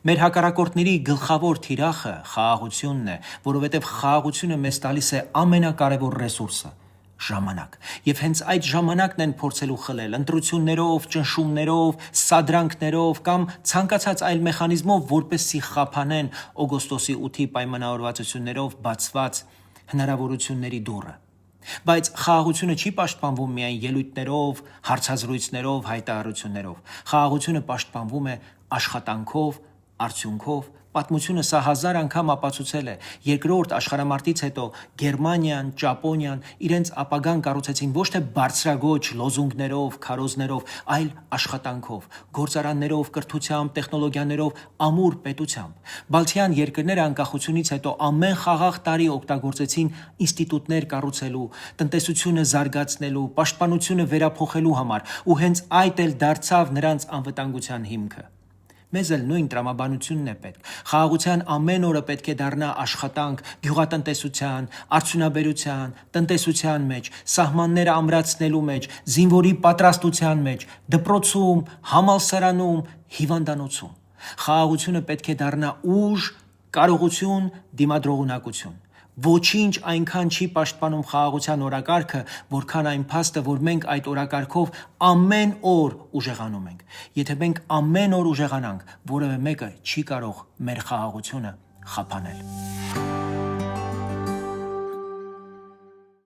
Մեր հակառակորդների գլխավոր թիրախը խաղաղությունն է, որովհետև խաղաղությունը մեզ տալիս է ամենակարևոր ռեսուրսը՝ ժամանակ։ Եվ հենց այդ ժամանակն են փորձելու խլել ընտրություններով, ճնշումներով, սադրանքներով կամ ցանկացած այլ մեխանիզմով, որպեսզի խափանեն օգոստոսի 8-ի պայմանավորվածություններով բացված հնարավորությունների դուռը։ Բայց խաղաղությունը չի պաշտպանվում միայն ելույթներով, հարցազրույցներով, հայտարարություններով։ Խաղաղությունը պաշտպանվում է աշխատանքով, արդյունքով։ Պատմությունը սա հազար անգամ ապացուցել է։ Երկրորդ աշխարհամարտից հետո Գերմանիան, Ճապոնիան իրենց ապագան կառուցեցին ոչ թե բարձրագույն լոզունգներով, քարոզներով, այլ աշխատանքով, գործարաններով, կրթությամբ, տեխնոլոգիաներով, ամուր պետությամբ։ Բալթյան երկրները անկախությունից հետո ամեն խաղաղ տարի օգտագործեցին ինստիտուտներ կառուցելու, տնտեսությունը զարգացնելու, պաշտպանությունը վերափոխելու համար, ու հենց այդ էլ դարձավ նրանց անվտանգության հիմքը։ Մեզ էլ նույն տրամաբանությունն է պետք։ Խաղաղության ամեն օրը պետք է դառնա աշխատանք գյուղատնտեսության, արդյունաբերության, տնտեսության մեջ, սահմանները ամրացնելու մեջ, զինվորի պատրաստության մեջ, դպրոցում, համալսարանում, հիվանդանոցում։ Խաղաղությունը պետք է դառնա ուժ, կարողություն, դիմադրողունակություն։ Ոչինչ այնքան չի պաշտպանում խաղաղության օրակարգը, որքան այն փաստը, որ մենք այդ օրակարգով ամեն օր ուժեղանում ենք։ Եթե մենք ամեն օր ուժեղանանք, որևէ մեկը չի կարող մեր խաղաղությունը խափանել։